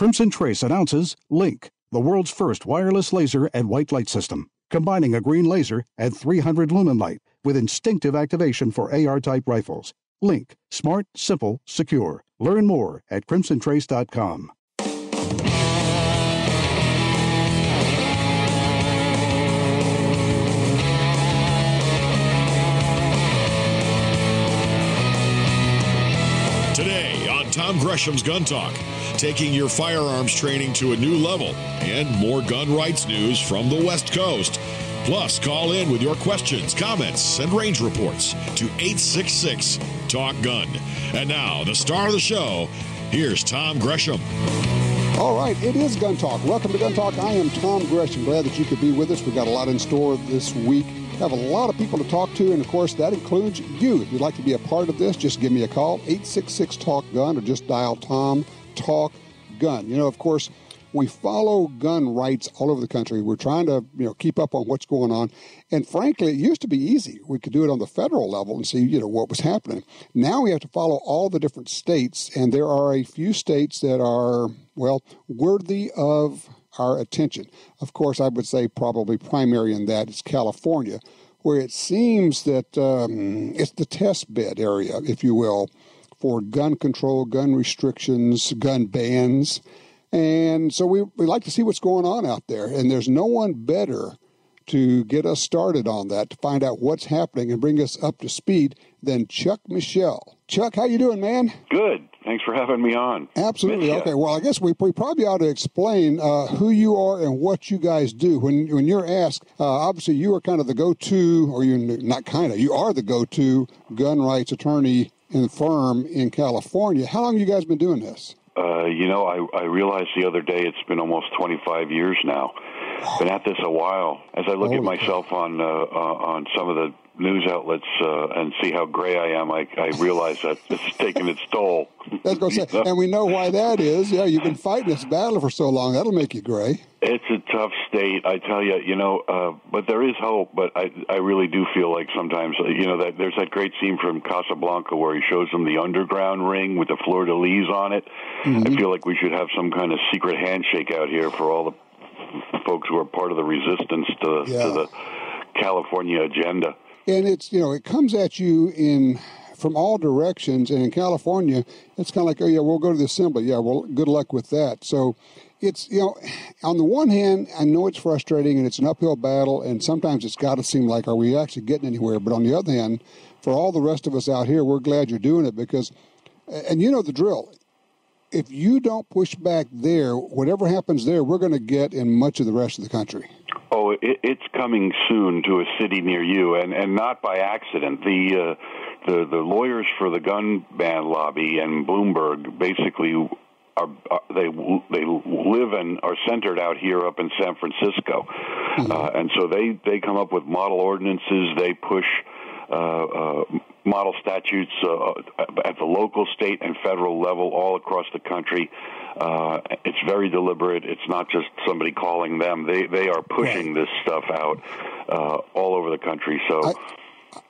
Crimson Trace announces Link, the world's first wireless laser and white light system, combining a green laser and 300 lumen light with instinctive activation for AR-type rifles. Link, smart, simple, secure. Learn more at crimsontrace.com. Today on Tom Gresham's Gun Talk, taking your firearms training to a new level and more gun rights news from the West Coast. Plus, call in with your questions, comments, and range reports to 866-TALK-GUN. And now, the star of the show, here's Tom Gresham. All right, it is Gun Talk. Welcome to Gun Talk. I am Tom Gresham. Glad that you could be with us. We've got a lot in store this week. Have a lot of people to talk to, and of course that includes you. If you'd like to be a part of this, just give me a call, 866-TALK-GUN, or just dial Tom Talk Gun. You know, of course, we follow gun rights all over the country. We're trying to, keep up on what's going on. And frankly, it used to be easy. We could do it on the federal level and see, what was happening. Now we have to follow all the different states, and there are a few states that are, worthy of our attention. Of course, I would say probably primary in that is California, where it seems that it's the test bed area, if you will, for gun control, gun restrictions, gun bans. And so we like to see what's going on out there. And there's no one better to get us started on that, to find out what's happening and bring us up to speed than Chuck Michel. Chuck, how you doing, man? Good. Thanks for having me on. Absolutely. Michel. Okay. Well, I guess we probably ought to explain who you are and what you guys do. When you're asked, obviously you are kind of the go-to, or you're not kind of, you are the go-to gun rights attorney in the firm in California. How long have you guys been doing this? I realized the other day it's been almost 25 years now. Been at this a while. As I look at myself on some of the news outlets and see how gray I am, I realize that it's taken its toll. That's going to say, and we know why that is. Yeah, you've been fighting this battle for so long. That'll make you gray. It's a tough state, I tell you. But there is hope. But I really do feel like sometimes, that there's that great scene from Casablanca where he shows them the underground ring with the fleur-de-lis on it. Mm-hmm. I feel like we should have some kind of secret handshake out here for all the folks who are part of the resistance to the California agenda. And it's, it comes at you from all directions. And in California, it's kind of like, we'll go to the assembly. Yeah, well, good luck with that. So it's, on the one hand, I know it's frustrating and it's an uphill battle. And sometimes it's got to seem like, are we actually getting anywhere? But on the other hand, for all the rest of us out here, we're glad you're doing it because, and you know the drill. If you don't push back there, whatever happens there, we're going to get in much of the rest of the country. Oh, it's coming soon to a city near you, and not by accident. The lawyers for the gun ban lobby and Bloomberg basically they live and are centered out here up in San Francisco, and so they come up with model ordinances. They push model statutes at the local, state, and federal level all across the country. It's very deliberate. It's not just somebody calling them. They are pushing this stuff out all over the country. So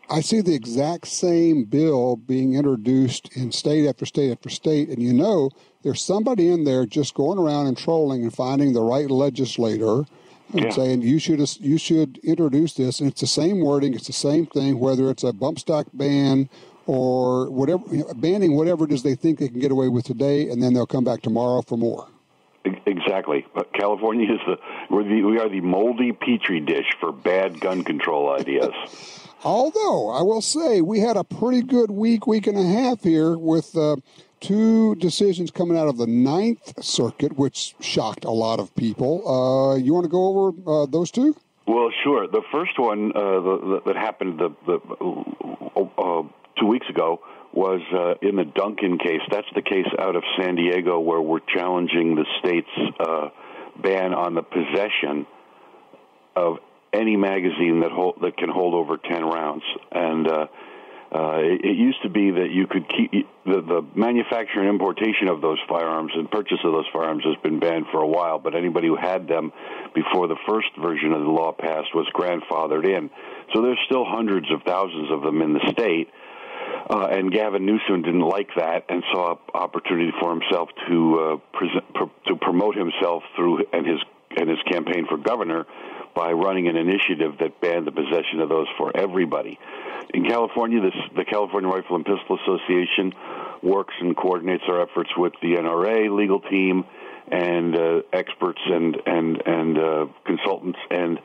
I see the exact same bill being introduced in state after state after state, and there's somebody in there just going around and trolling and finding the right legislator and saying you should introduce this, and it's the same wording, it's the same thing, whether it's a bump stock ban or whatever, banning whatever it is they think they can get away with today, and then they'll come back tomorrow for more. Exactly. California is we are the moldy petri dish for bad gun control ideas. Although I will say we had a pretty good week and a half here with two decisions coming out of the Ninth Circuit, which shocked a lot of people. You want to go over those two? Well, sure. The first one that happened 2 weeks ago was in the Duncan case. That's the case out of San Diego where we're challenging the state's ban on the possession of any magazine that can hold over 10 rounds. And it used to be that you could keep the manufacture and importation of those firearms and purchase of those firearms has been banned for a while, but anybody who had them before the first version of the law passed was grandfathered in. So there's still hundreds of thousands of them in the state. And Gavin Newsom didn't like that and saw an opportunity for himself to promote himself through and his campaign for governor by running an initiative that banned the possession of those for everybody. In California, the California Rifle and Pistol Association works and coordinates our efforts with the NRA legal team and experts and consultants, and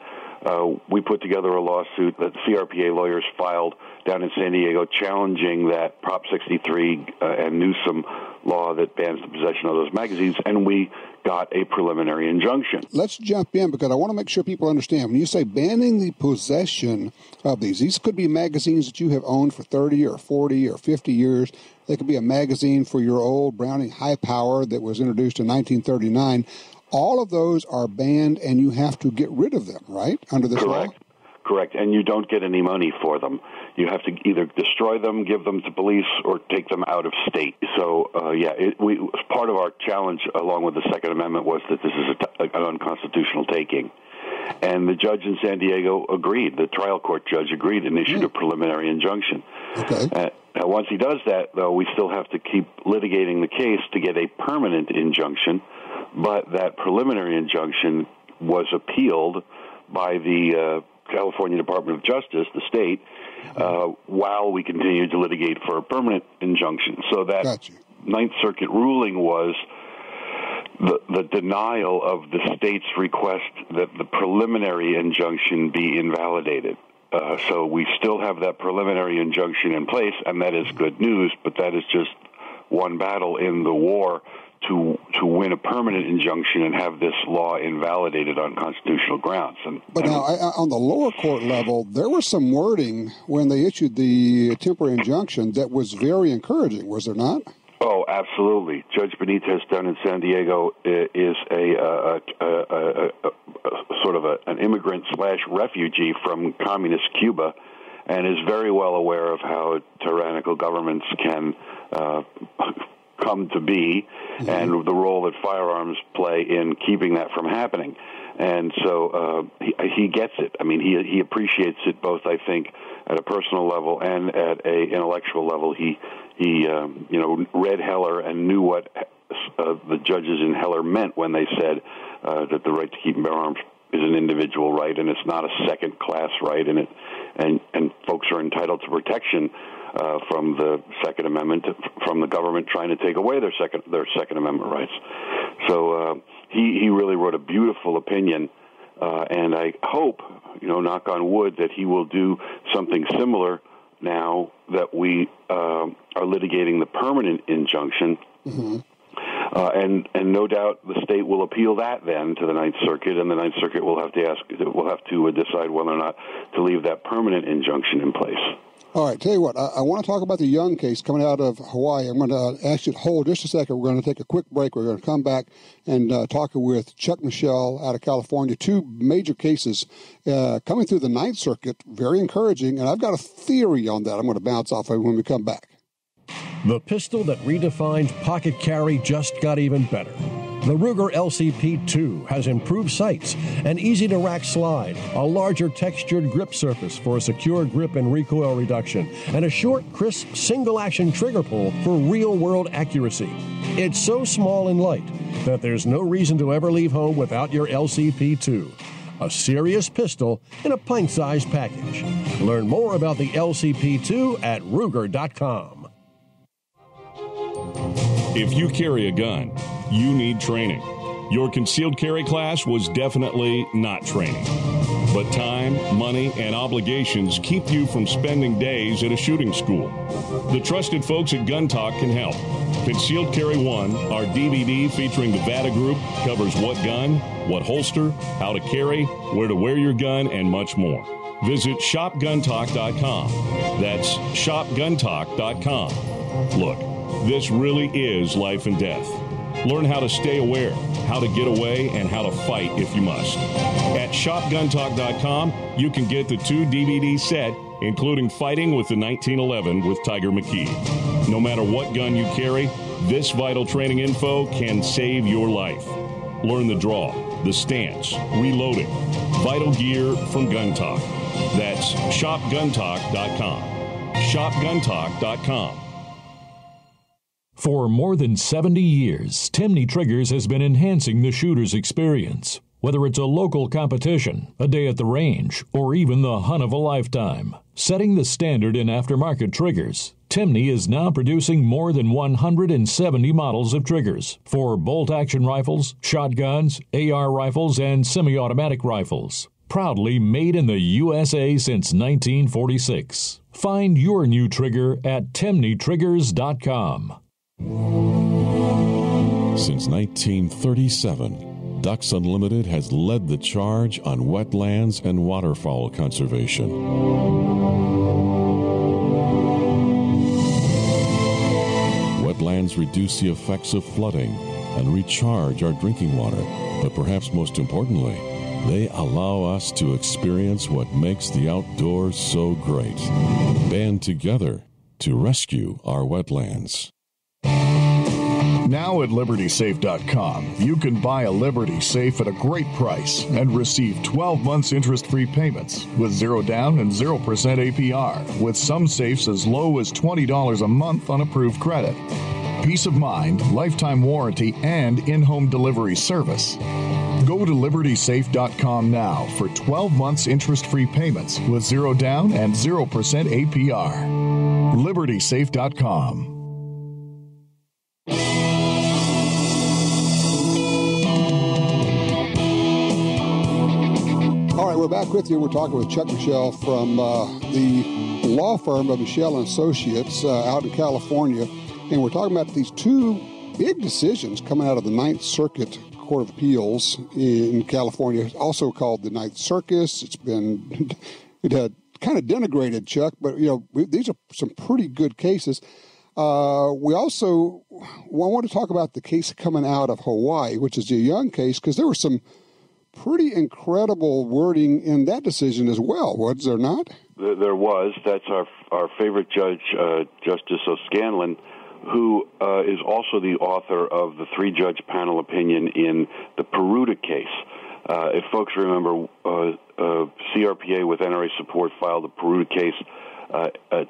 we put together a lawsuit that CRPA lawyers filed down in San Diego challenging that Prop 63 and Newsom law that bans the possession of those magazines, and we got a preliminary injunction. Let's jump in because I want to make sure people understand. When you say banning the possession of these could be magazines that you have owned for 30 or 40 or 50 years. They could be a magazine for your old Browning High Power that was introduced in 1939. All of those are banned, and you have to get rid of them, right, under this law? Correct, and you don't get any money for them. You have to either destroy them, give them to police, or take them out of state. So, part of our challenge, along with the Second Amendment, was that this is an unconstitutional taking. And the judge in San Diego agreed. The trial court judge agreed and issued a preliminary injunction. Okay. Once he does that, though, we still have to keep litigating the case to get a permanent injunction. But that preliminary injunction was appealed by the California Department of Justice, the state, while we continued to litigate for a permanent injunction. So that Ninth Circuit ruling was the denial of the state's request that the preliminary injunction be invalidated. So we still have that preliminary injunction in place, and that is good news, but that is just one battle in the war to win a permanent injunction and have this law invalidated on constitutional grounds. But now, on the lower court level, there was some wording when they issued the temporary injunction that was very encouraging, was there not? Oh, absolutely. Judge Benitez down in San Diego is a sort of an immigrant/refugee from communist Cuba, and is very well aware of how tyrannical governments can come to be, and the role that firearms play in keeping that from happening. And so he gets it. I mean, he appreciates it both, I think, at a personal level and at a intellectual level. He read Heller and knew what the judges in Heller meant when they said that the right to keep and bear arms is an individual right, and it's not a second-class right, and folks are entitled to protection from the Second Amendment, from the government trying to take away their Second Amendment rights. So he really wrote a beautiful opinion, and I hope, knock on wood, that he will do something similar now that we are litigating the permanent injunction. Mm-hmm. And no doubt the state will appeal that then to the Ninth Circuit, and the Ninth Circuit will have to decide whether or not to leave that permanent injunction in place. All right, tell you what, I want to talk about the Young case coming out of Hawaii. I'm going to ask you to hold just a second. We're going to take a quick break. We're going to come back and talk with Chuck Michel out of California. Two major cases coming through the Ninth Circuit, very encouraging, and I've got a theory on that I'm going to bounce off of when we come back. The pistol that redefined pocket carry just got even better. The Ruger LCP-2 has improved sights, an easy-to-rack slide, a larger textured grip surface for a secure grip and recoil reduction, and a short, crisp, single-action trigger pull for real-world accuracy. It's so small and light that there's no reason to ever leave home without your LCP-2. A serious pistol in a pint-sized package. Learn more about the LCP-2 at Ruger.com. If you carry a gun, you need training. Your concealed carry class was definitely not training. But time, money, and obligations keep you from spending days at a shooting school. The trusted folks at Gun Talk can help. Concealed Carry 1, our DVD featuring the VADA Group, covers what gun, what holster, how to carry, where to wear your gun, and much more. Visit shopguntalk.com. That's shopguntalk.com. Look, this really is life and death. Learn how to stay aware, how to get away, and how to fight if you must. At shopguntalk.com, you can get the 2 DVD set, including Fighting with the 1911 with Tiger McKee. No matter what gun you carry, this vital training info can save your life. Learn the draw, the stance, reloading, vital gear from Gun Talk. That's shopguntalk.com. shopguntalk.com. For more than 70 years, Timney Triggers has been enhancing the shooter's experience. Whether it's a local competition, a day at the range, or even the hunt of a lifetime. Setting the standard in aftermarket triggers, Timney is now producing more than 170 models of triggers for bolt-action rifles, shotguns, AR rifles, and semi-automatic rifles. Proudly made in the USA since 1946. Find your new trigger at timneytriggers.com. Since 1937, Ducks Unlimited has led the charge on wetlands and waterfowl conservation. Wetlands reduce the effects of flooding and recharge our drinking water, but perhaps most importantly, they allow us to experience what makes the outdoors so great. Band together to rescue our wetlands. Now at LibertySafe.com, you can buy a Liberty Safe at a great price and receive 12 months interest-free payments with 0 down and 0% APR, with some safes as low as $20 a month on approved credit. Peace of mind, lifetime warranty, and in-home delivery service. Go to LibertySafe.com now for 12 months interest-free payments with 0 down and 0% APR. LibertySafe.com. All right, we're back with you. We're talking with Chuck Michel from the law firm of Michel & Associates out in California. And we're talking about these two big decisions coming out of the Ninth Circuit Court of Appeals in California, also called the Ninth Circus. It's been kind of denigrated, Chuck, but these are some pretty good cases. We also want to talk about the case coming out of Hawaii, which is a young case, because there was some pretty incredible wording in that decision as well, was there not? There was. That's our favorite judge, Justice O'Scanlan, who is also the author of the 3-judge panel opinion in the Peruta case. If folks remember, CRPA with NRA support filed the Peruta case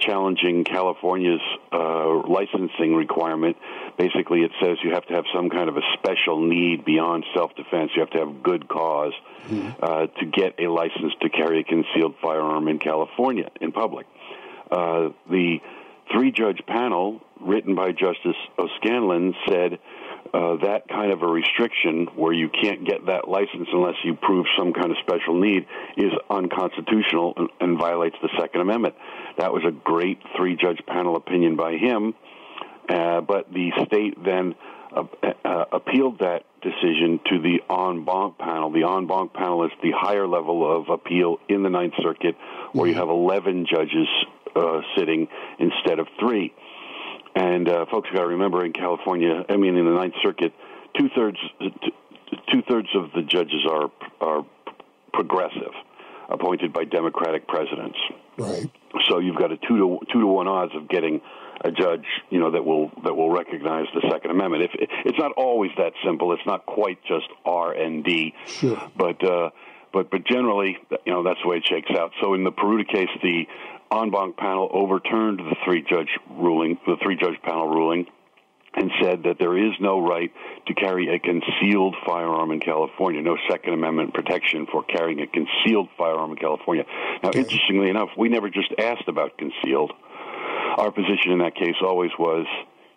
challenging California's licensing requirement. Basically, it says you have to have some kind of a special need beyond self-defense. You have to have good cause to get a license to carry a concealed firearm in California in public. The 3-judge panel, written by Justice O'Scanlan, said that kind of a restriction where you can't get that license unless you prove some kind of special need is unconstitutional and violates the Second Amendment. That was a great 3-judge panel opinion by him, but the state then appealed that decision to the en banc panel. The en banc panel is the higher level of appeal in the Ninth Circuit, where you have 11 judges sitting instead of 3. And folks got to remember, in California, in the Ninth Circuit, two-thirds of the judges are progressive, appointed by Democratic presidents. Right. So you've got a 2 to 1 odds of getting a judge, that will recognize the Second Amendment. It's not always that simple. It's not quite just R and D. Sure. But generally, that's the way it shakes out. So in the Peruta case, the en banc panel overturned the 3-judge panel ruling, and said that there is no right to carry a concealed firearm in California, no Second Amendment protection for carrying a concealed firearm in California. Now, interestingly enough, we never just asked about concealed. Our position in that case always was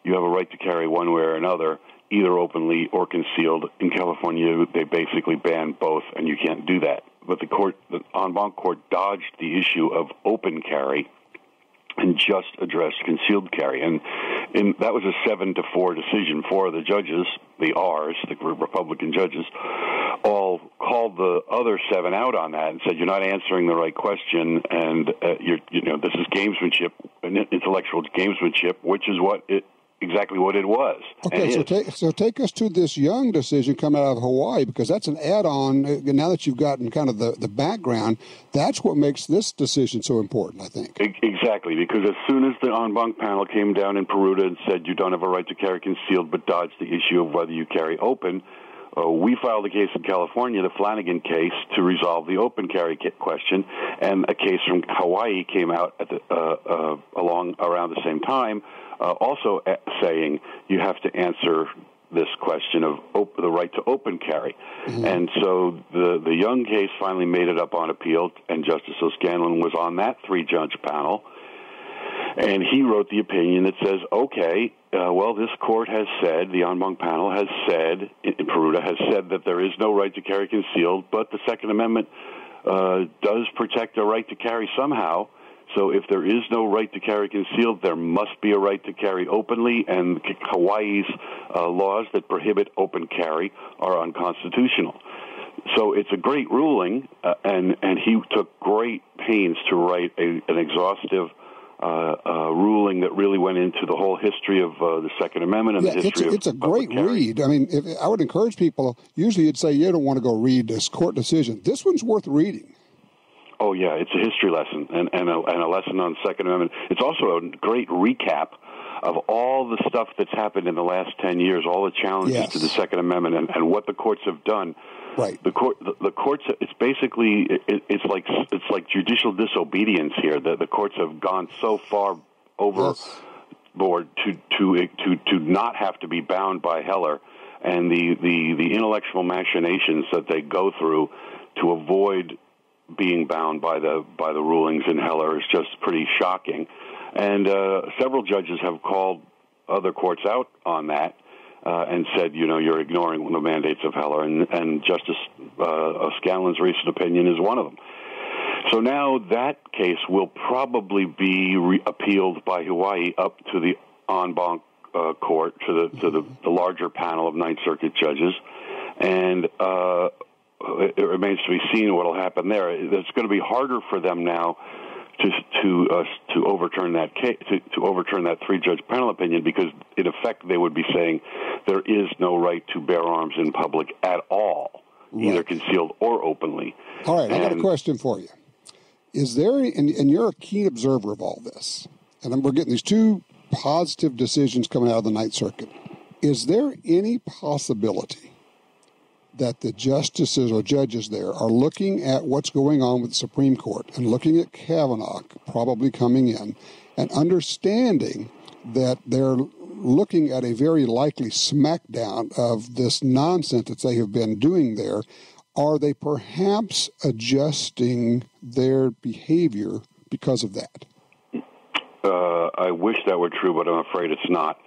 you have a right to carry one way or another, either openly or concealed. In California, they basically banned both, and you can't do that. But the en banc court dodged the issue of open carry and just addressed concealed carry. And that was a 7-4 decision. 4 of the judges, the R's, the Republican judges, all called the other 7 out on that and said, you're not answering the right question, and this is gamesmanship, intellectual gamesmanship, which is exactly what it was. Okay, so take us to this Young decision coming out of Hawaii, because that's an add-on. Now that you've gotten kind of the background, that's what makes this decision so important, I think. Exactly, because as soon as the en banc panel came down in Peruta and said you don't have a right to carry concealed but dodged the issue of whether you carry open, we filed a case in California, the Flanagan case, to resolve the open carry question, and a case from Hawaii came out at around the same time, also saying you have to answer this question of the right to open carry. Mm-hmm. And so the Young case finally made it up on appeal, and Justice O'Scanlan was on that 3-judge panel. And he wrote the opinion that says, okay, well, this court has said, the en banc panel has said, Peruta has said that there is no right to carry concealed, but the Second Amendment does protect a right to carry somehow. So if there is no right to carry concealed, there must be a right to carry openly, and Hawaii's laws that prohibit open carry are unconstitutional. So it's a great ruling, and he took great pains to write an exhaustive ruling that really went into the whole history of the Second Amendment and the history it's a great read. I mean, I would encourage people, usually you'd say you don't want to go read this court decision. This one's worth reading. Oh, yeah, it's a history lesson and a lesson on Second Amendment. It's also a great recap of all the stuff that's happened in the last 10 years, all the challenges to the Second Amendment and what the courts have done. Right. The courts. It's basically it's like judicial disobedience here. The courts have gone so far overboard to not have to be bound by Heller, and the intellectual machinations that they go through to avoid being bound by the rulings in Heller is just pretty shocking. And several judges have called other courts out on that. And said, you're ignoring the mandates of Heller, and Justice O'Scanlan's recent opinion is one of them. So now that case will probably be appealed by Hawaii up to the en banc court, to the larger panel of Ninth Circuit judges, and it remains to be seen what will happen there. It's going to be harder for them now to overturn that case, to overturn that 3-judge panel opinion, because in effect they would be saying there is no right to bear arms in public at all, either concealed or openly. All right, I got a question for you. Is there, and you're a keen observer of all this, and we're getting these 2 positive decisions coming out of the Ninth Circuit. Is there any possibility that the justices or judges there are looking at what's going on with the Supreme Court and looking at Kavanaugh probably coming in and understanding that they're looking at a very likely smackdown of this nonsense that they have been doing there? Are they perhaps adjusting their behavior because of that? I wish that were true, but I'm afraid it's not.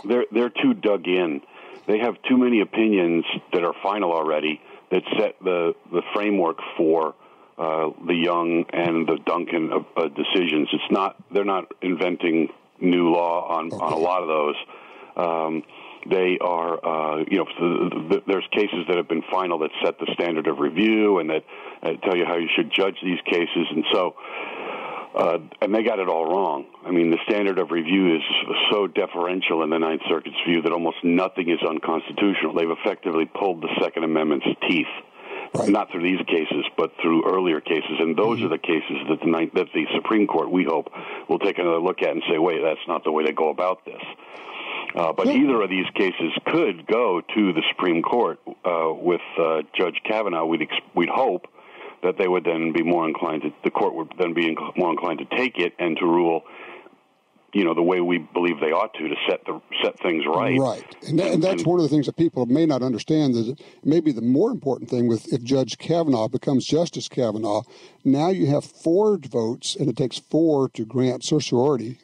They're too dug in. They have too many opinions that are final already that set the framework for the Young and the Duncan decisions. They're not inventing new law on a lot of those. They are, there's cases that have been final that set the standard of review and that tell you how you should judge these cases, and so. And they got it all wrong. I mean, the standard of review is so deferential in the Ninth Circuit's view that almost nothing is unconstitutional. They've effectively pulled the Second Amendment's teeth, not through these cases, but through earlier cases. And those are the cases that the Supreme Court, we hope, will take another look at and say, wait, that's not the way to go about this. But either of these cases could go to the Supreme Court with Judge Kavanaugh. We'd hope that they would then be more inclined to, the court would then be more inclined to take it and to rule, the way we believe they ought to set things right. Right. And that's one of the things that people may not understand, that maybe the more important thing if Judge Kavanaugh becomes Justice Kavanaugh, now you have 4 votes, and it takes 4 to grant certiorari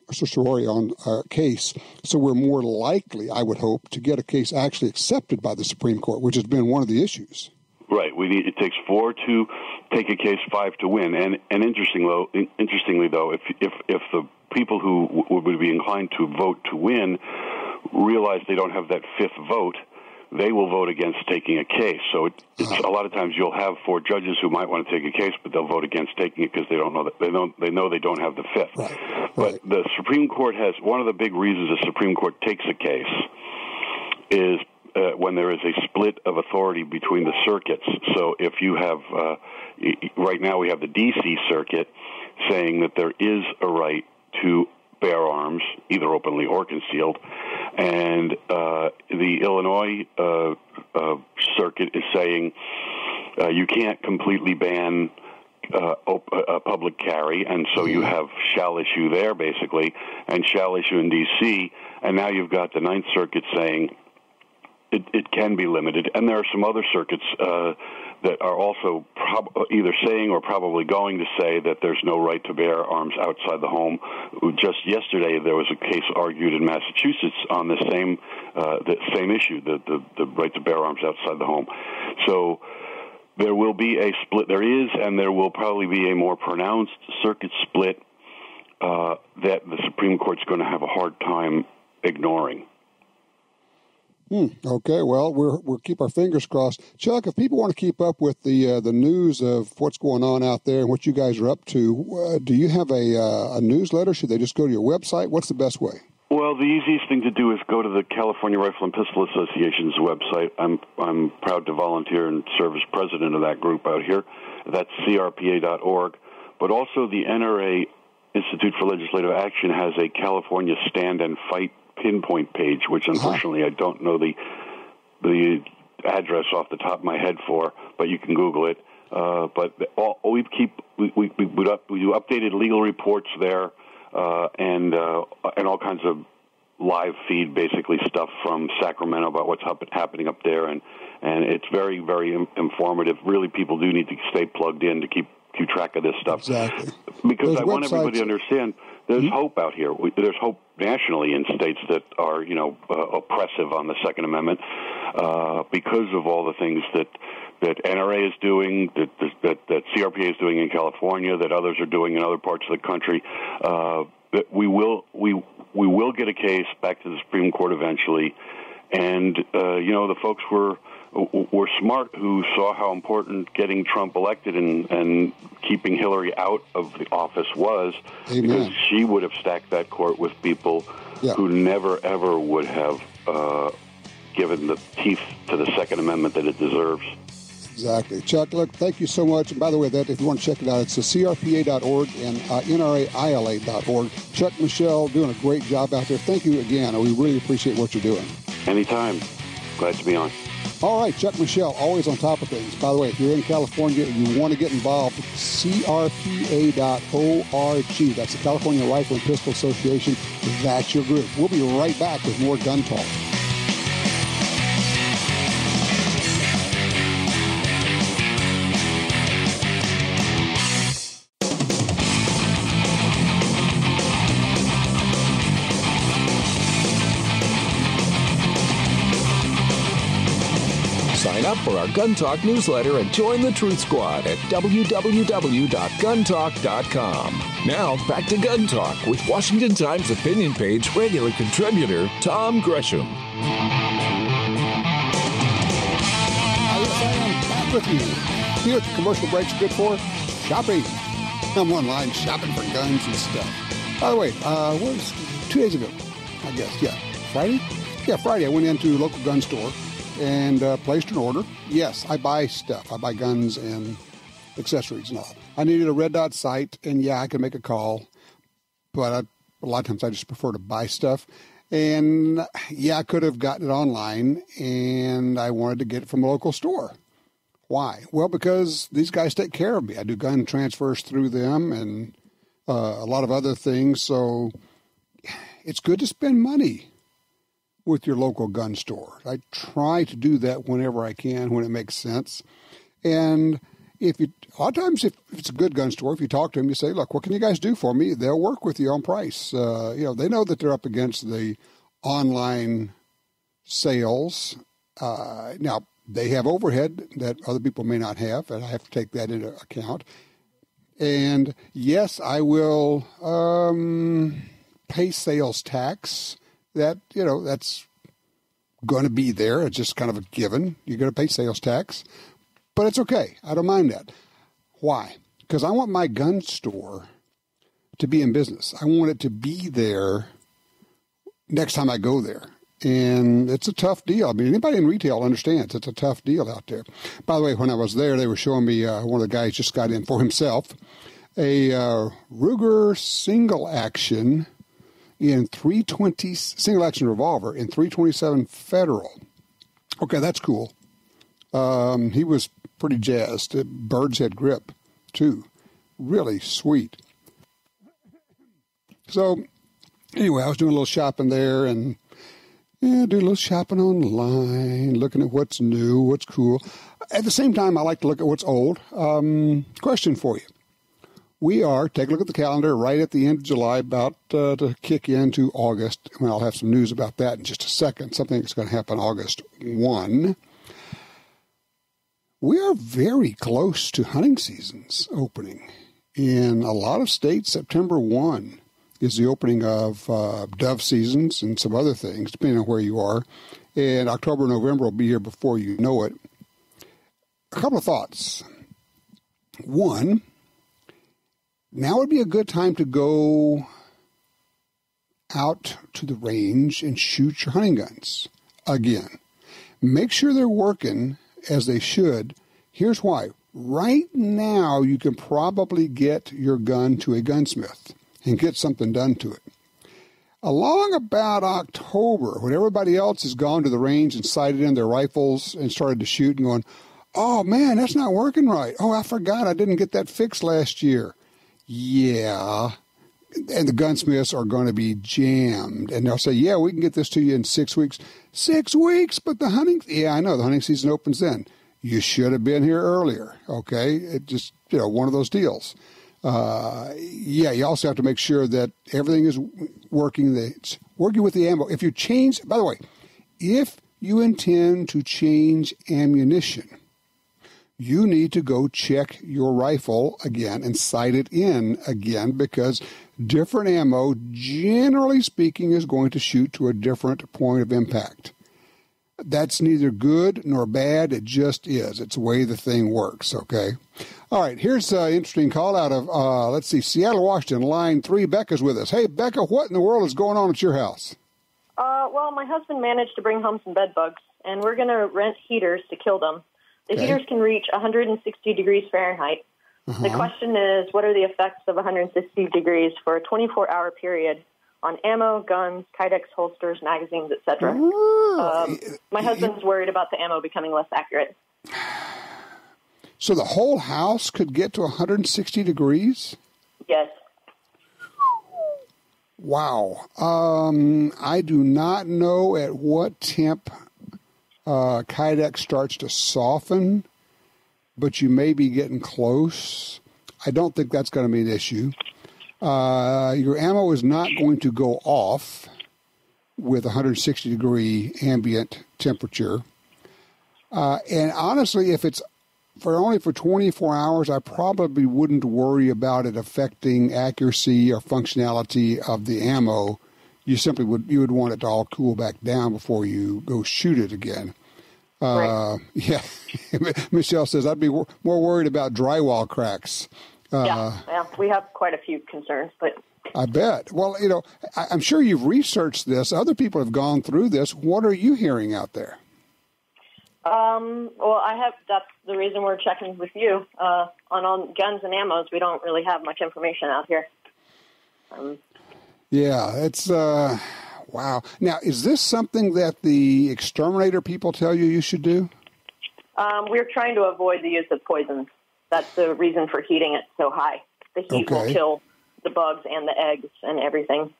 on a case. So we're more likely, I would hope, to get a case actually accepted by the Supreme Court, which has been one of the issues. Right. It takes 4 to take a case, 5 to win. And interestingly, though, if the people who would be inclined to vote to win realize they don't have that 5th vote, they will vote against taking a case. So a lot of times you'll have 4 judges who might want to take a case, but they'll vote against taking it because they don't know that they know they don't have the 5th. Right. But the Supreme Court has one of the big reasons the Supreme Court takes a case is when there is a split of authority between the circuits. So if you have, right now we have the D.C. Circuit saying that there is a right to bear arms, either openly or concealed, And the Illinois circuit is saying you can't completely ban public carry, and so you have shall issue there, basically, and shall issue in D.C., and now you've got the Ninth Circuit saying it can be limited, and there are some other circuits that are also either saying or probably going to say that there's no right to bear arms outside the home. Just yesterday, there was a case argued in Massachusetts on the same issue, the right to bear arms outside the home. So there will be a split. There is, and there will probably be a more pronounced circuit split that the Supreme Court's going to have a hard time ignoring. Okay, well, we'll keep our fingers crossed. Chuck, if people want to keep up with the news of what's going on out there and what you guys are up to, do you have a newsletter? Should they just go to your website? What's the best way? Well, the easiest thing to do is go to the California Rifle and Pistol Association's website. I'm proud to volunteer and serve as president of that group out here. That's crpa.org. But also the NRA Institute for Legislative Action has a California Stand and Fight pinpoint page, which unfortunately I don't know the address off the top of my head for, but you can Google it. But we do updated legal reports there, and all kinds of live feed, basically stuff from Sacramento about what's happening up there, and it's very, very informative. Really, people do need to stay plugged in to keep track of this stuff. Exactly. Because I want everybody to understand there's hope out here. There's hope nationally in states that are, oppressive on the Second Amendment because of all the things that NRA is doing, that CRPA is doing in California, that others are doing in other parts of the country. That we will get a case back to the Supreme Court eventually, and the folks were smart who saw how important getting Trump elected and keeping Hillary out of the office was. Amen. Because she would have stacked that court with people who never, ever would have given the teeth to the Second Amendment that it deserves. Exactly. Chuck, look, thank you so much. And by the way, that if you want to check it out, it's crpa.org and nraila.org. Chuck, Michel, doing a great job out there. Thank you again. We really appreciate what you're doing. Anytime. Glad to be on. All right, Chuck, Michel, always on top of things. By the way, if you're in California and you want to get involved, crpa.org. That's the California Rifle and Pistol Association. That's your group. We'll be right back with more Gun Talk. Sign up for our Gun Talk newsletter and join the Truth Squad at www.guntalk.com. Now, back to Gun Talk with Washington Times opinion page regular contributor Tom Gresham. I am back with you. You know what the commercial break's good for? Shopping. I'm online shopping for guns and stuff. By the way, what was 2 days ago? I guess, yeah. Friday? Yeah, Friday I went into a local gun store and placed an order. Yes, I buy stuff. I buy guns and accessories and all. I needed a red dot sight, and yeah, I could make a call, but a lot of times I just prefer to buy stuff. And yeah, I could have gotten it online, and I wanted to get it from a local store. Why? Well, because these guys take care of me. I do gun transfers through them and a lot of other things, so it's good to spend money with your local gun store. I try to do that whenever I can, when it makes sense. And a lot of times, if it's a good gun store, if you talk to them, you say, look, what can you guys do for me? They'll work with you on price. They know that they're up against the online sales. Now, they have overhead that other people may not have, and I have to take that into account. And yes, I will pay sales tax. That's going to be there. It's just kind of a given. You're going to pay sales tax. But it's okay. I don't mind that. Why? Because I want my gun store to be in business. I want it to be there next time I go there. And it's a tough deal. I mean, anybody in retail understands it's a tough deal out there. By the way, when I was there, they were showing me, one of the guys just got in for himself, a Ruger single action in 320 single action revolver in 327 Federal. Okay, that's cool. He was pretty jazzed. Bird's head grip, too. Really sweet. So, anyway, I was doing a little shopping there and do a little shopping online, looking at what's new, what's cool. At the same time, I like to look at what's old. Question for you. We are, take a look at the calendar, right at the end of July, about to kick into August. And I'll have some news about that in just a second, something that's going to happen August 1. We are very close to hunting seasons opening. In a lot of states, September 1 is the opening of dove seasons and some other things, depending on where you are. And October, November will be here before you know it. A couple of thoughts. One, now would be a good time to go out to the range and shoot your hunting guns again. Make sure they're working as they should. Here's why. Right now, you can probably get your gun to a gunsmith and get something done to it. Along about October, when everybody else has gone to the range and sighted in their rifles and started to shoot and going, oh, man, that's not working right. Oh, I forgot I didn't get that fixed last year. Yeah. And the gunsmiths are going to be jammed. And they'll say, yeah, we can get this to you in 6 weeks. 6 weeks? But the hunting... Yeah, I know. The hunting season opens then. You should have been here earlier, okay? It just, one of those deals. Yeah, you also have to make sure that everything is working. It's working with the ammo. If you change... By the way, if you intend to change ammunition, you need to go check your rifle again and sight it in again, because different ammo, generally speaking, is going to shoot to a different point of impact. That's neither good nor bad. It just is. It's the way the thing works, okay? All right, here's an interesting call out of, let's see, Seattle, Washington, line 3. Becca's with us. Hey, Becca, what in the world is going on at your house? Well, my husband managed to bring home some bed bugs, and we're going to rent heaters to kill them. The heaters can reach 160 degrees Fahrenheit. The question is, what are the effects of 160 degrees for a 24-hour period on ammo, guns, Kydex holsters, magazines, etc.? My husband's worried about the ammo becoming less accurate. So the whole house could get to 160 degrees? Yes. Wow. I do not know at what temp Kydex starts to soften, but you may be getting close. I don't think that's going to be an issue. Your ammo is not going to go off with 160-degree ambient temperature. And honestly, if it's only for 24 hours, I probably wouldn't worry about it affecting accuracy or functionality of the ammo. You would want it to all cool back down before you go shoot it again. Right. Yeah. Michelle says, I'd be more worried about drywall cracks. Yeah, we have quite a few concerns, but... I bet. Well, I'm sure you've researched this. Other people have gone through this. What are you hearing out there? Well, that's the reason we're checking with you. On guns and ammos, we don't really have much information out here. Yeah, it's, wow. Now, is this something that the exterminator people tell you should do? We're trying to avoid the use of poisons. That's the reason for heating it so high. The heat will kill the bugs and the eggs and everything.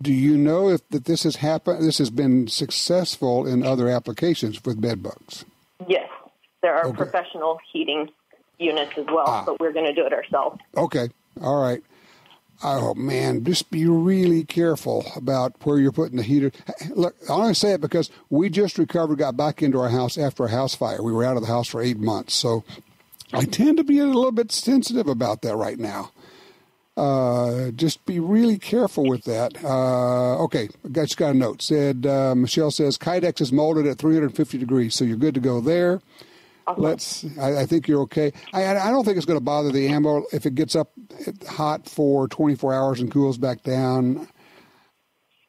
Do you know if this has happened? This has been successful in other applications with bed bugs? Yes, there are professional heating units as well, but we're going to do it ourselves. Okay, all right. Oh man, just be really careful about where you're putting the heater. Look, I only say it because we just got back into our house after a house fire. We were out of the house for 8 months, so I tend to be a little bit sensitive about that right now. Just be really careful with that. Okay, I just got a note. Said Michelle says Kydex is molded at 350 degrees, so you're good to go there. I think you're okay. I don't think it's going to bother the ammo if it gets up hot for 24 hours and cools back down.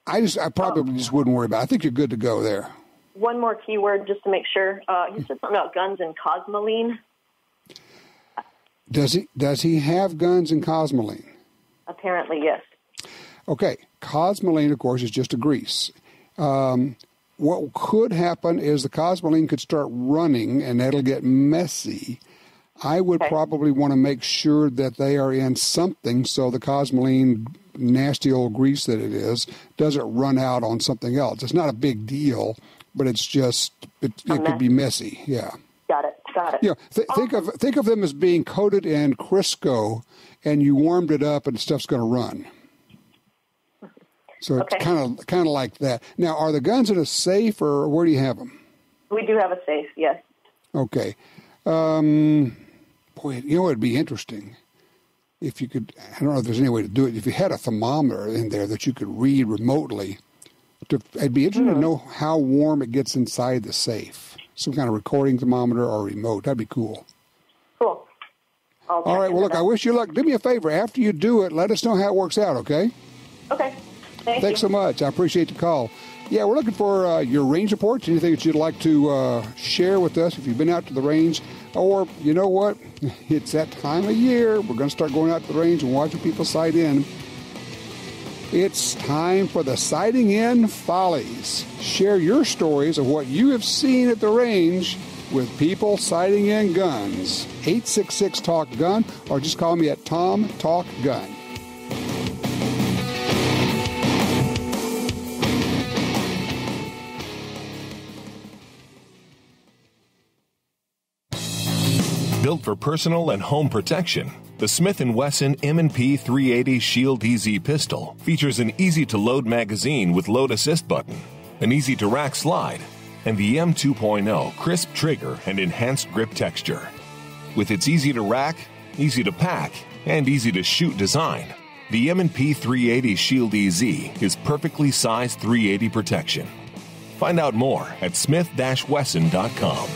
I probably just wouldn't worry about it. I think you're good to go there. One more keyword just to make sure. You said something about guns and cosmoline. Does he have guns in cosmoline? Apparently, yes. Okay. cosmoline, of course, is just a grease. What could happen is the cosmoline could start running, and that'll get messy. I would probably want to make sure that they are in something so the cosmoline, nasty old grease that it is, doesn't run out on something else. It's not a big deal, but it's just, it could be messy. Yeah. Got it. Yeah. Think of them as being coated in Crisco, and you warmed it up, and stuff's going to run. So it's kind of like that. Now, are the guns in a safe, or where do you have them? We do have a safe, yes. Okay. Boy, you know, it'd be interesting if you could, I don't know if there's any way to do it, if you had a thermometer in there that you could read remotely. I'd be interested to know how warm it gets inside the safe. Some kind of recording thermometer or remote. That'd be cool. Cool. All right, well, look, I wish you luck. Do me a favor. After you do it, let us know how it works out, okay? Okay. Thanks so much. I appreciate the call. Yeah, we're looking for your range reports, anything that you'd like to share with us if you've been out to the range. Or, you know what, it's that time of year. We're going to start going out to the range and watching people sight in. It's time for the Sighting In Follies. Share your stories of what you have seen at the range with people sighting in guns. 866-TALK-GUN, or just call me at Tom Talk Gun. Built for personal and home protection, the Smith & Wesson M&P 380 Shield EZ pistol features an easy-to-load magazine with load assist button, an easy-to-rack slide, and the M2.0 crisp trigger and enhanced grip texture. With its easy-to-rack, easy-to-pack, and easy-to-shoot design, the M&P 380 Shield EZ is perfectly sized 380 protection. Find out more at smith-wesson.com.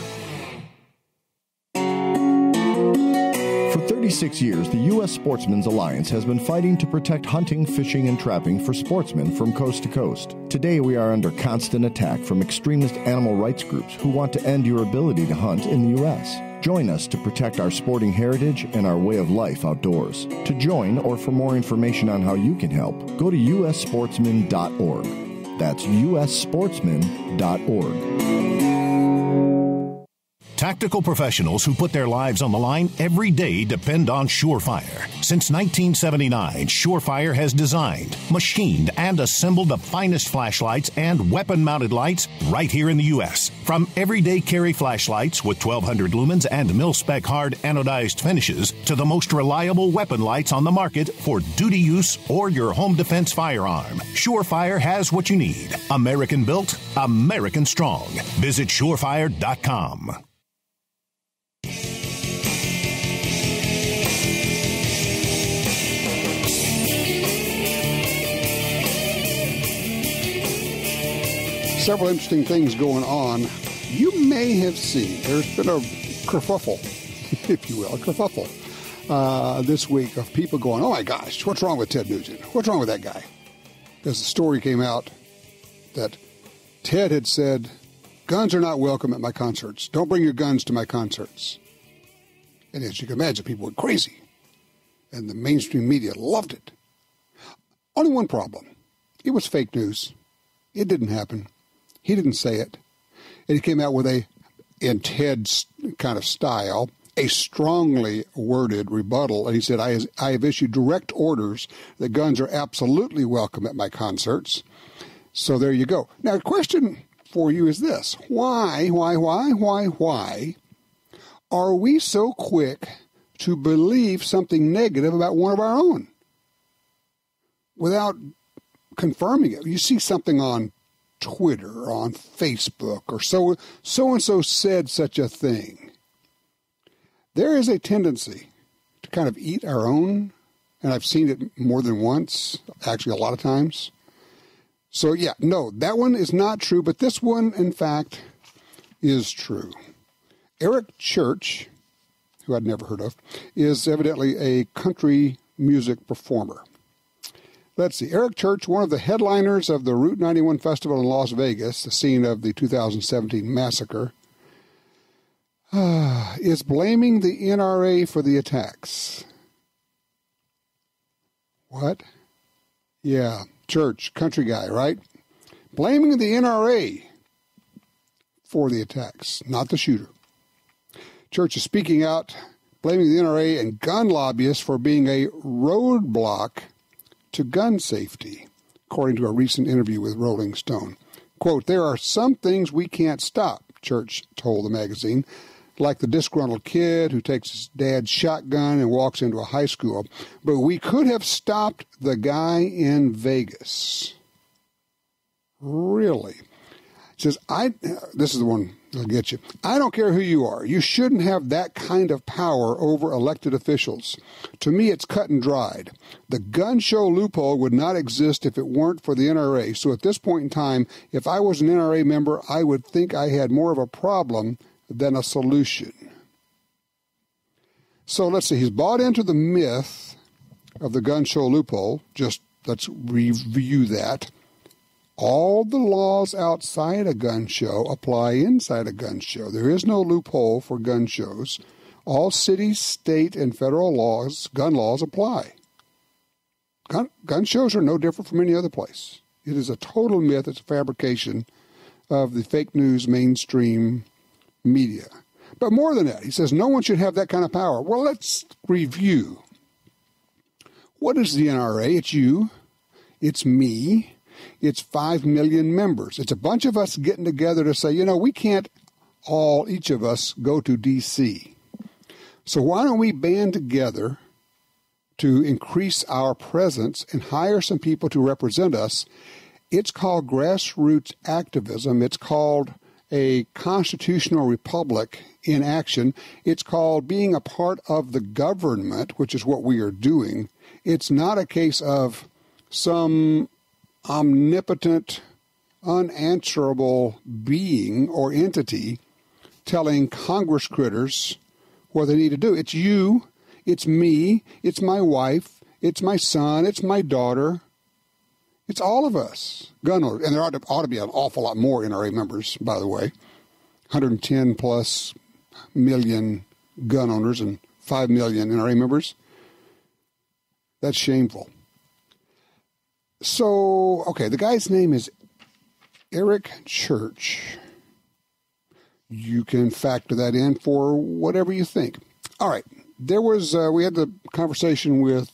For 36 years, the U.S. Sportsmen's Alliance has been fighting to protect hunting, fishing, and trapping for sportsmen from coast to coast. Today, we are under constant attack from extremist animal rights groups who want to end your ability to hunt in the U.S. Join us to protect our sporting heritage and our way of life outdoors. To join or for more information on how you can help, go to ussportsman.org. That's ussportsman.org. Tactical professionals who put their lives on the line every day depend on Surefire. Since 1979, Surefire has designed, machined, and assembled the finest flashlights and weapon-mounted lights right here in the U.S. From everyday carry flashlights with 1,200 lumens and mil-spec hard anodized finishes to the most reliable weapon lights on the market for duty use or your home defense firearm, Surefire has what you need. American-built, American-strong. Visit surefire.com. Several interesting things going on. You may have seen there's been a kerfuffle, if you will, this week of people going, oh my gosh, what's wrong with Ted Nugent? What's wrong with that guy? Because the story came out that Ted had said, guns are not welcome at my concerts. Don't bring your guns to my concerts. And as you can imagine, people went crazy. And the mainstream media loved it. Only one problem. It was fake news. It didn't happen. He didn't say it. And he came out with in Ted's kind of style, a strongly worded rebuttal. And he said, I have issued direct orders that guns are absolutely welcome at my concerts. So there you go. Now, the question for you is this. Why are we so quick to believe something negative about one of our own without confirming it? You see something on Twitter or on Facebook or so-and-so said such a thing. There is a tendency to kind of eat our own, and I've seen it more than once, actually a lot of times. So, yeah, no, that one is not true, but this one, in fact, is true. Eric Church, who I'd never heard of, is evidently a country music performer. Let's see. Eric Church, one of the headliners of the Route 91 Festival in Las Vegas, the scene of the 2017 massacre, is blaming the NRA for the attacks. What? Yeah. Church, country guy, right? Blaming the NRA for the attacks, not the shooter. Church is speaking out, blaming the NRA and gun lobbyists for being a roadblock to gun safety, according to a recent interview with Rolling Stone. Quote, there are some things we can't stop, Church told the magazine, like the disgruntled kid who takes his dad's shotgun and walks into a high school. But we could have stopped the guy in Vegas. Really? He says, this is the one that'll get you. I don't care who you are. You shouldn't have that kind of power over elected officials. To me, it's cut and dried. The gun show loophole would not exist if it weren't for the NRA. So at this point in time, if I was an NRA member, I would think I had more of a problem than a solution. So let's see. He's bought into the myth of the gun show loophole. Just let's review that. All the laws outside a gun show apply inside a gun show. There is no loophole for gun shows. All city, state, and federal laws, gun laws, apply. Gun shows are no different from any other place. It is a total myth. It's a fabrication of the fake news mainstream media. But more than that, he says no one should have that kind of power. Well, let's review. What is the NRA? It's you. It's me. It's 5 million members. It's a bunch of us getting together to say, we can't each of us, go to D.C. So why don't we band together to increase our presence and hire some people to represent us? It's called grassroots activism. It's called a constitutional republic in action. It's called being a part of the government, which is what we are doing. It's not a case of some omnipotent, unanswerable being or entity telling Congress critters what they need to do. It's you, it's me, it's my wife, it's my son, it's my daughter. It's all of us, gun owners. And there ought to be an awful lot more NRA members, by the way. 110 plus million gun owners and 5 million NRA members. That's shameful. So, okay, the guy's name is Eric Church. You can factor that in for whatever you think. All right, we had the conversation with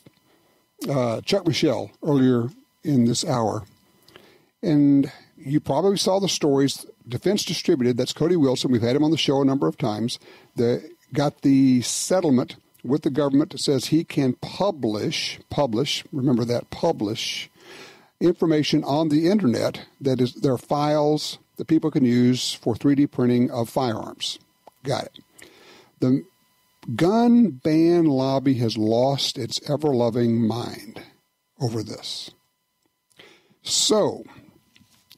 Chuck Michel earlier in this hour, and you probably saw the stories. Defense Distributed, that's Cody Wilson. We've had him on the show a number of times. Got the settlement with the government that says he can publish, remember that, publish information on the internet that is their files that people can use for 3D printing of firearms. Got it. The gun ban lobby has lost its ever-loving mind over this. So,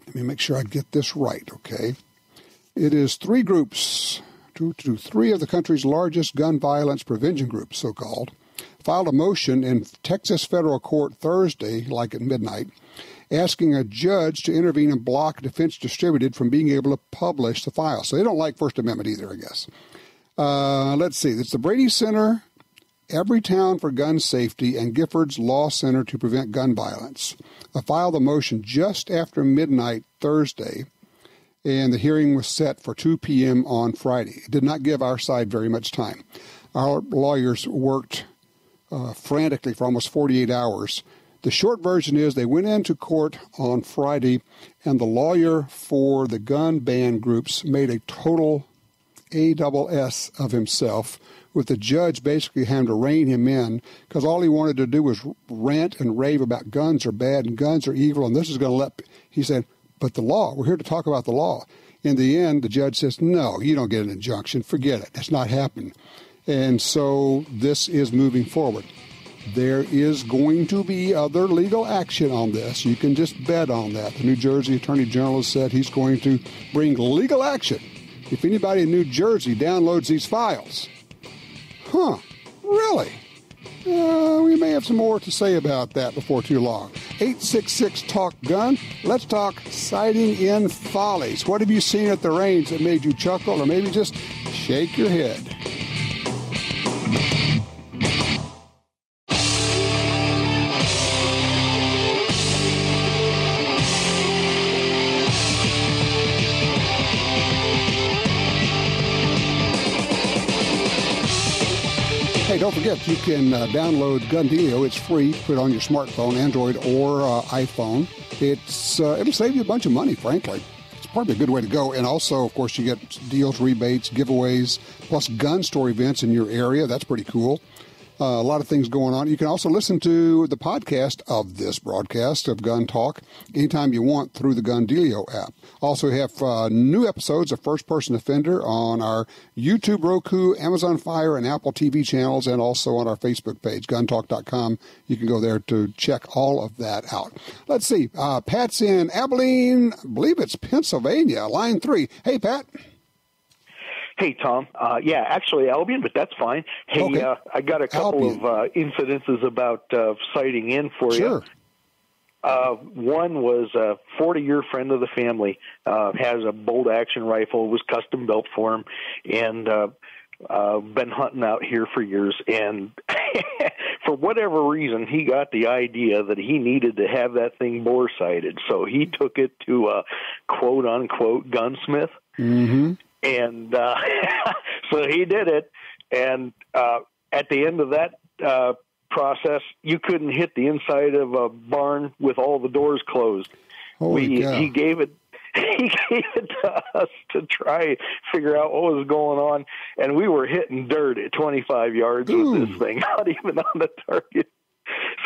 let me make sure I get this right, okay? It is 3 groups, three of the country's largest gun violence prevention groups, so-called, filed a motion in Texas federal court Thursday, like at midnight, asking a judge to intervene and block Defense Distributed from being able to publish the file. So they don't like First Amendment either, I guess. Let's see. It's the Brady Center, Everytown for Gun Safety, and Giffords Law Center to Prevent Gun Violence. I filed the motion just after midnight Thursday, and the hearing was set for 2 p.m. on Friday. It did not give our side very much time. Our lawyers worked frantically for almost 48 hours. The short version is they went into court on Friday, and the lawyer for the gun ban groups made a total ASS of himself, with the judge basically having to rein him in because all he wanted to do was rant and rave about guns are bad and guns are evil, and this is going to he said, but the law, we're here to talk about the law. In the end, the judge says, no, you don't get an injunction. Forget it. It's not happening. And so this is moving forward. There is going to be other legal action on this. You can just bet on that. The New Jersey Attorney General has said he's going to bring legal action if anybody in New Jersey downloads these files. Huh, really? We may have some more to say about that before too long. 866-TALK-GUN. Let's talk citing in follies. What have you seen at the range that made you chuckle or maybe just shake your head? Hey, don't forget, you can download Gundealio. It's free. Put it on your smartphone, Android or iPhone. It'll save you a bunch of money, frankly. It's probably a good way to go. And also, of course, you get deals, rebates, giveaways, plus gun store events in your area. That's pretty cool. A lot of things going on. You can also listen to the podcast of this broadcast of Gun Talk anytime you want through the Gundealio app. Also have new episodes of First Person Offender on our YouTube, Roku, Amazon Fire, and Apple TV channels, and also on our Facebook page, guntalk.com. You can go there to check all of that out. Let's see. Pat's in Abilene, I believe it's Pennsylvania, line 3. Hey, Pat. Hey, Tom. Yeah, actually Albion, but that's fine. Hey, okay. I got a couple of incidences about sighting in for you. One was a 40-year friend of the family, has a bolt-action rifle, was custom built for him, and been hunting out here for years. And for whatever reason, he got the idea that he needed to have that thing bore-sighted. So he took it to a quote-unquote gunsmith. Mm-hmm. And so he did it, and at the end of that process, you couldn't hit the inside of a barn with all the doors closed. He gave it to us to try figure out what was going on, and we were hitting dirt at 25 yards with this thing, not even on the target.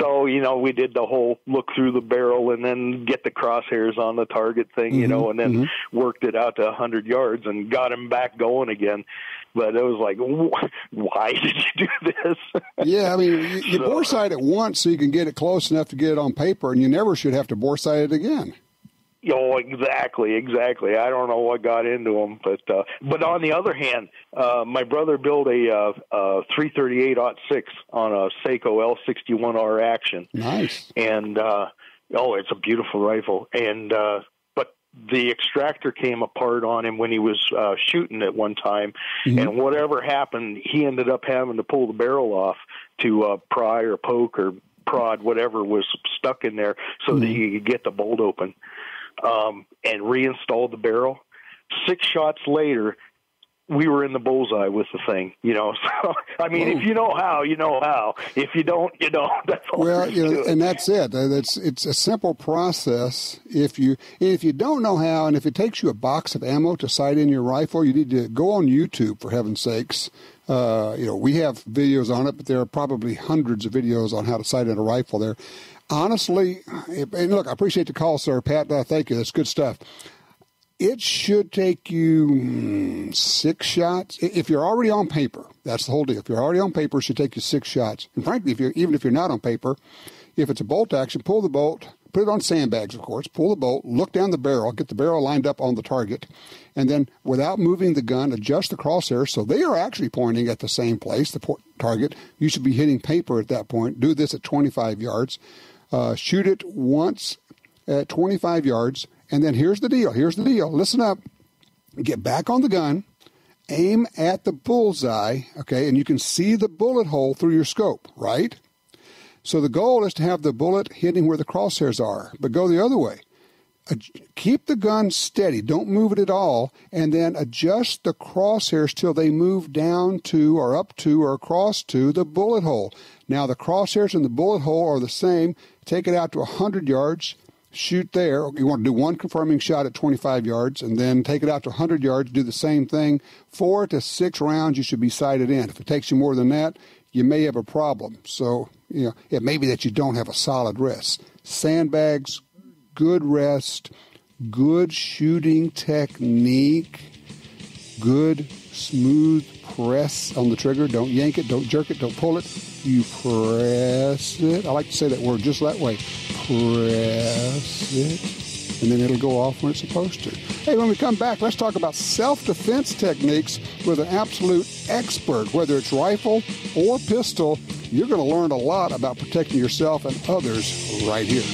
So, we did the whole look through the barrel and then get the crosshairs on the target thing, and then worked it out to 100 yards and got him back going again. But it was like, why did you do this? Yeah, I mean, you bore sight it once so you can get it close enough to get it on paper, and you never should have to bore sight it again. Oh, exactly. I don't know what got into them, but on the other hand, my brother built a 338-06 on a Seiko L61R Action. Nice. And it's a beautiful rifle. And but the extractor came apart on him when he was shooting at one time, and whatever happened, he ended up having to pull the barrel off to pry or poke or prod whatever was stuck in there so that he could get the bolt open. And reinstalled the barrel. 6 shots later, we were in the bullseye with the thing, So, I mean, if you know how, you know how. If you don't, you don't. That's all. Well, and that's it. It's a simple process. If you don't know how, and if it takes you a box of ammo to sight in your rifle, you need to go on YouTube, for heaven's sakes. We have videos on it, but there are probably hundreds of videos on how to sight in a rifle there. Honestly, and look, I appreciate the call, sir. Pat, thank you. That's good stuff. It should take you 6 shots. If you're already on paper, that's the whole deal. If you're already on paper, it should take you 6 shots. And frankly, even if you're not on paper, if it's a bolt action, pull the bolt, put it on sandbags, of course, pull the bolt, look down the barrel, get the barrel lined up on the target, and then without moving the gun, adjust the crosshairs so they are actually pointing at the same place, the target. You should be hitting paper at that point. Do this at 25 yards. Shoot it once at 25 yards, and then here's the deal. Listen up. Get back on the gun, aim at the bullseye, okay, and you can see the bullet hole through your scope, right? So the goal is to have the bullet hitting where the crosshairs are, but go the other way. Keep the gun steady. Don't move it at all, and then adjust the crosshairs till they move down to or up to or across to the bullet hole. Now, the crosshairs and the bullet hole are the same. Take it out to 100 yards. Shoot there. You want to do one confirming shot at 25 yards, and then take it out to 100 yards. Do the same thing. 4 to 6 rounds you should be sighted in. If it takes you more than that, you may have a problem. So, it may be that you don't have a solid rest. Sandbags, good rest, good shooting technique, good smooth press on the trigger. Don't yank it, don't jerk it, don't pull it. You press it. I like to say that word just that way. Press it. And then it'll go off when it's supposed to. Hey, when we come back, let's talk about self-defense techniques with an absolute expert. Whether it's rifle or pistol, you're going to learn a lot about protecting yourself and others right here.